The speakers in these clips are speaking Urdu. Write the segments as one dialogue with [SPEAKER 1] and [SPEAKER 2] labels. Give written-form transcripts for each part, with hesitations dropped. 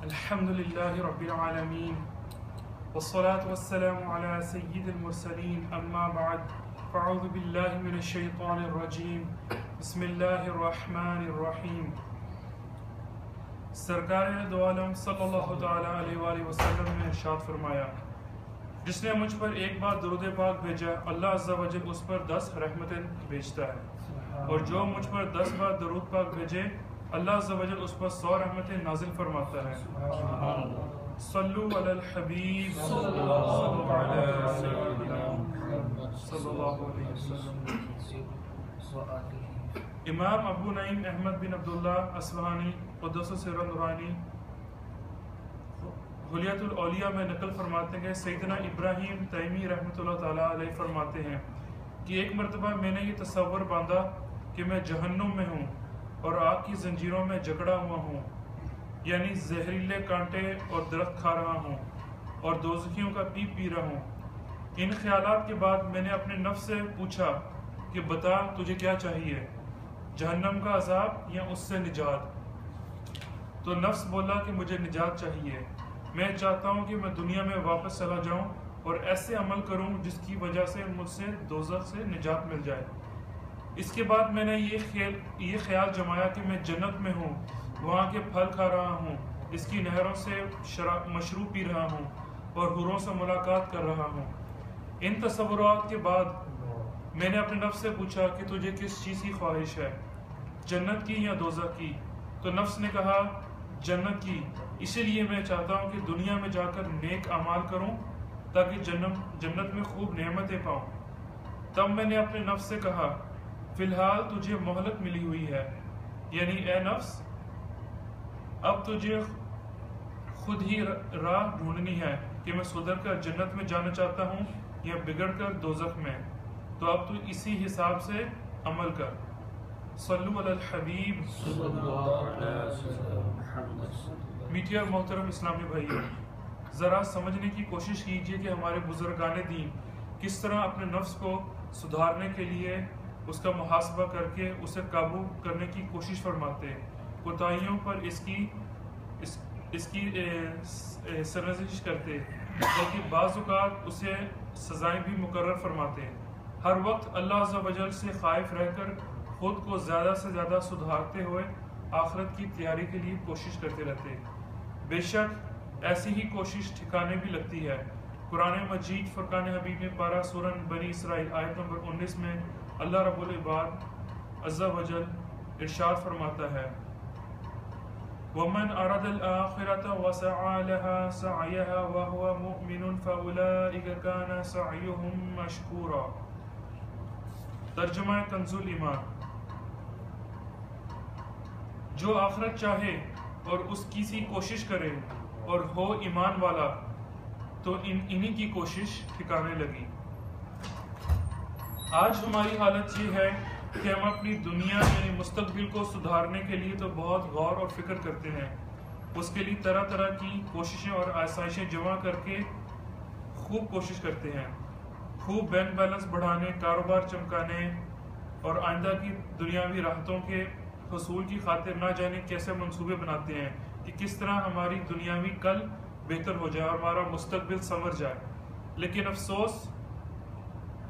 [SPEAKER 1] الحمد لله رب العالمين والصلاة والسلام على سيد المرسلين أما بعد فأعوذ بالله من الشيطان الرجيم بسم الله الرحمن الرحيم. سرکار دو عالم صلی اللہ تعالیٰ علیہ وآلہ وسلم نے ارشاد فرمایا، جس نے مجھ پر ایک بار درود پاک بھیجا اللہ عز و جل اس پر 10 رحمتیں بھیجتا ہے، اور جو مجھ پر 10 بار درود پاک بھیجے اللہ عز و جل اس پر 100 رحمتیں نازل فرماتا ہے. صلو علی الحبیب صلی اللہ علیہ وسلم. امام ابو نعیم احمد بن عبداللہ اصفہانی قدس سر نورانی حلیت الاولیاء میں نقل فرماتے ہیں، سیدنا ابراہیم تیمی رحمۃ اللہ تعالیٰ علیہ فرماتے ہیں کہ ایک مرتبہ میں نے یہ تصور باندھا کہ میں جہنم میں ہوں اور آگ کی زنجیروں میں جکڑا ہوا ہوں، یعنی زہریلے کانٹے اور درخت کھا رہا ہوں اور دوزخیوں کا پیپ پی رہا ہوں. ان خیالات کے بعد میں نے اپنے نفس سے پوچھا کہ بتا تجھے کیا چاہیے، جہنم کا عذاب یا اس سے نجات؟ تو نفس بولا کہ مجھے نجات چاہیے، میں چاہتا ہوں کہ میں دنیا میں واپس چلا جاؤں اور ایسے عمل کروں جس کی وجہ سے مجھ سے دوزخ سے نجات مل جائے. اس کے بعد میں نے یہ خیال جمایا کہ میں جنت میں ہوں، وہاں کے پھل کھا رہا ہوں، اس کی نہروں سے مشروب پی رہا ہوں اور حوروں سے ملاقات کر رہا ہوں. ان تصورات کے بعد میں نے اپنے نفس سے پوچھا کہ تجھے کس چیز کی خواہش ہے، جنت کی یا دوزخ کی؟ تو نفس نے کہا جنت کی، اسی لیے میں چاہتا ہوں کہ دنیا میں جا کر نیک اعمال کروں تاکہ جنت میں خوب نعمتیں پاؤں. تب میں نے اپنے نفس سے کہا فی الحال تجھے مہلت ملی ہوئی ہے، یعنی اے نفس اب تجھے خود ہی راہ ڈھونڈنی ہے کہ میں سدھر کر جنت میں جانا چاہتا ہوں یا بگڑ کر دوزخ میں، تو اب تو اسی حساب سے عمل کر. صلو علی الحبیب. میٹھے اور محترم اسلامی بھائی، ذرا سمجھنے کی کوشش کیجئے کہ ہمارے بزرگان دین کس طرح اپنے نفس کو سدھارنے کے لیے اس کا محاسبہ کر کے اسے قابو کرنے کی کوشش فرماتے ہیں، کوتاہیوں پر اس کی سرزنش کرتے، بلکہ بعض اوقات اسے سزائیں بھی مقرر فرماتے ہیں. ہر وقت اللہ عز و جل سے خائف رہ کر خود کو زیادہ سے زیادہ سدھارتے ہوئے آخرت کی تیاری کے لیے کوشش کرتے رہتے. بے شک ایسی ہی کوشش ٹھکانے بھی لگتی ہے. قرآن مجید فرقان حمید میں پارہ سورہ بنی اسرائیل آیت نمبر 19 میں اللہ رب العباد عز و جل ارشاد فرماتا ہے وَمَنْ أَرَدَ الْآخِرَةَ وَسَعَى لَهَا سَعْيَهَا وَهُوَ مُؤْمِنٌ فَأُولَئِكَ كَانَ سَعْيُهُمْ مَشْكُورًا. ترجمہ کنز الایمان. جو آخرت چاہے اور اس کی سی کوشش کرے اور ہو ایمان والا تو انہی کی کوشش ٹھکانے لگی. آج ہماری حالت یہ ہے کہ ہم اپنی دنیا یعنی مستقبل کو سدھارنے کے لیے تو بہت غور اور فکر کرتے ہیں، اس کے لیے طرح طرح کی کوششیں اور آسائشیں جمع کر کے خوب کوشش کرتے ہیں، خوب بینک بیلنس بڑھانے، کاروبار چمکانے اور آئندہ کی دنیاوی راحتوں کے حصول کی خاطر نہ جانے کیسے منصوبے بناتے ہیں کہ کس طرح ہماری دنیاوی کل بہتر ہو جائے اور ہمارا مستقبل سنور جائے. لیکن افسوس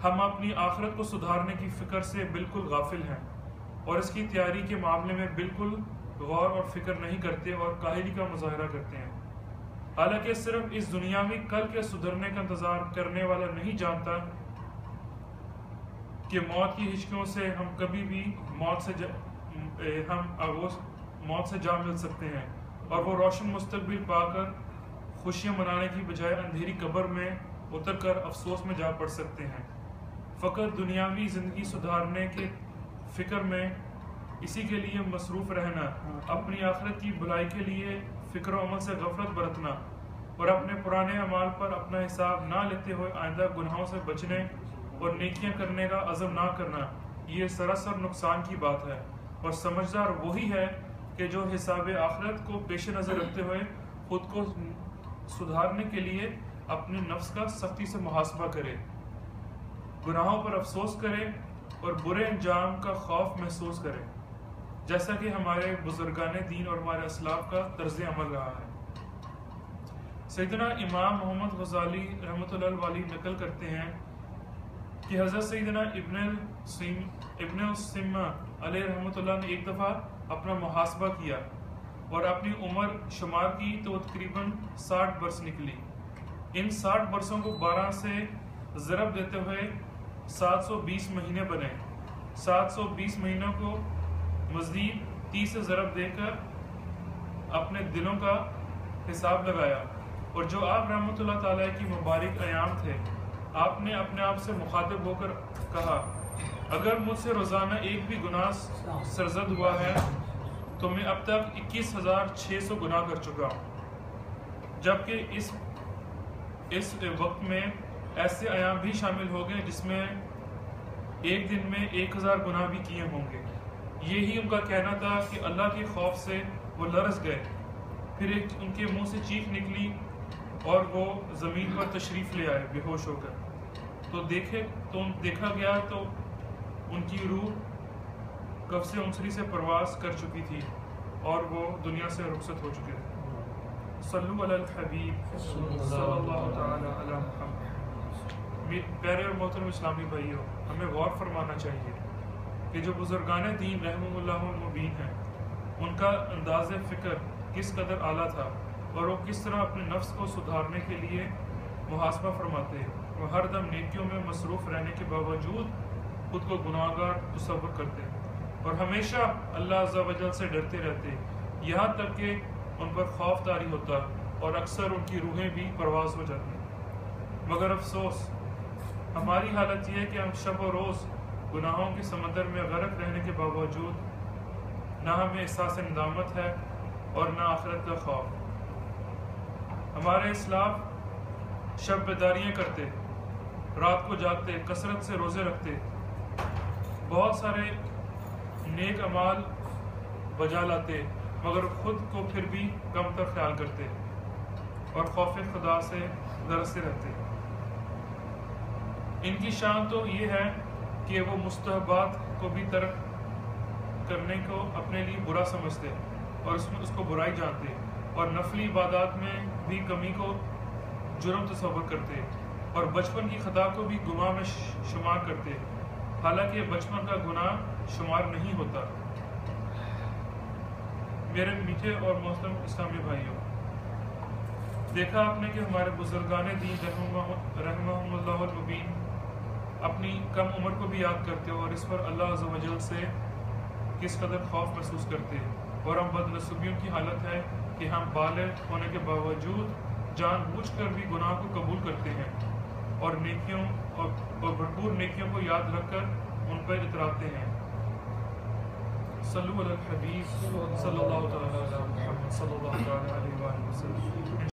[SPEAKER 1] ہم اپنی آخرت کو سدھارنے کی فکر سے بالکل غافل ہیں اور اس کی تیاری کے معاملے میں بالکل غور اور فکر نہیں کرتے اور کاہلی کا مظاہرہ کرتے ہیں. حالانکہ صرف اس دنیاوی کل کے سدھرنے کا انتظار کرنے والا نہیں جانتا کہ موت کی ہچکیوں سے ہم کبھی بھی موت سے جا مل سکتے ہیں اور وہ روشن مستقبل پا کر خوشیاں منانے کی بجائے اندھیری قبر میں اتر کر افسوس میں جا پڑ سکتے ہیں. فقط دنیاوی زندگی سدھارنے کے فکر میں اسی کے لیے مصروف رہنا، اپنی آخرت کی بھلائی کے لیے فکر و عمل سے غفلت برتنا اور اپنے پرانے اعمال پر اپنا حساب نہ لیتے ہوئے آئندہ گناہوں سے بچنے اور نیکیاں کرنے کا عزم نہ کرنا، یہ سراسر نقصان کی بات ہے. اور سمجھدار وہی ہے کہ جو حساب آخرت کو پیش نظر رکھتے ہوئے خود کو سدھارنے کے لیے اپنے نفس کا سختی سے محاسبہ کرے، گناہوں پر افسوس کرے اور برے انجام کا خوف محسوس کرے، جیسا کہ ہمارے بزرگان دین اور ہمارے اسلاف کا طرز عمل رہا ہے. سیدنا امام محمد غزالی رحمۃ اللہ علیہ نقل کرتے ہیں کہ حضرت سیدنا ابن السمہ علیہ رحمۃ اللہ نے ایک دفعہ اپنا محاسبہ کیا اور اپنی عمر شمار کی تو تقریباً 60 برس نکلی۔ ان 60 برسوں کو 12 سے ضرب دیتے ہوئے 720 مہینے بنے۔ 720 مہینوں کو مزید 30 سے ضرب دے کر اپنے دنوں کا حساب لگایا، اور جو آپ رحمۃ اللہ تعالیٰ کی مبارک ایام تھے، آپ نے اپنے آپ سے مخاطب ہو کر کہا، اگر مجھ سے روزانہ ایک بھی گناہ سرزد ہوا ہے تو میں اب تک 21,600 گناہ کر چکا ہوں، جبکہ اس وقت میں ایسے ایام بھی شامل ہو گئے جس میں ایک دن میں 1000 گناہ بھی کیے ہوں گے۔ یہی ان کا کہنا تھا کہ اللہ کے خوف سے وہ لرز گئے، پھر ان کے منہ سے چیخ نکلی اور وہ زمین پر تشریف لے آئے بے ہوش ہو کر۔ تو دیکھا گیا تو ان کی روح قفس عنصری سے پرواز کر چکی تھی اور وہ دنیا سے رخصت ہو چکے تھے۔ صلو علی الحبیب صلی اللہ تعالی علی محمد۔ پیارے اور محترم اسلامی بھائیوں، ہمیں غور فرمانا چاہیے کہ جو بزرگان دین رحمہ اللہ المبین ہیں، ان کا انداز فکر کس قدر اعلیٰ تھا اور وہ کس طرح اپنے نفس کو سدھارنے کے لیے محاسبہ فرماتے ہیں۔ وہ ہر دم نیکیوں میں مصروف رہنے کے باوجود خود کو گناہ گار تصور کرتے اور ہمیشہ اللہ عز و جل سے ڈرتے رہتے، یہاں تک کہ ان پر خوف طاری ہوتا اور اکثر ان کی روحیں بھی پرواز ہو جاتی۔ مگر افسوس، ہماری حالت یہ ہے کہ ہم شب و روز گناہوں کے سمندر میں غرق رہنے کے باوجود نہ ہمیں احساس ندامت ہے اور نہ آخرت کا خوف۔ ہمارے اسلاف شب بیداریاں کرتے، رات کو جاگتے، کثرت سے روزے رکھتے، بہت سارے نیک اعمال بجا لاتے، مگر خود کو پھر بھی کم تر خیال کرتے اور خوف خدا سے لرزتے رہتے۔ ان کی شان تو یہ ہے کہ وہ مستحبات کو بھی ترک کرنے کو اپنے لیے برا سمجھتے اور اس کو برائی جانتے، اور نفلی عبادات میں بھی کمی کو جرم تصور کرتے، اور بچپن کی خطا کو بھی گناہ میں شمار کرتے، حالانکہ بچپن کا گناہ شمار نہیں ہوتا۔ میرے میٹھے اور محترم اسلامی بھائیوں، دیکھا آپ نے کہ ہمارے بزرگان دین رحمہم اللہ المبین اپنی کم عمر کو بھی یاد کرتے اور اس پر اللہ عز و جل سے کس قدر خوف محسوس کرتے، اور ہم بدنصیبیوں کی حالت ہے کہ ہم بالغ ہونے کے باوجود جان بوجھ کر بھی گناہ کو قبول کرتے ہیں اور نیکیوں اور بھرپور نیکیوں کو یاد رکھ کر ان پر اتراتے ہیں۔ صلو علی الحبیب صلی اللہ تعالی علی محمد صلی اللہ علیہ وسلم۔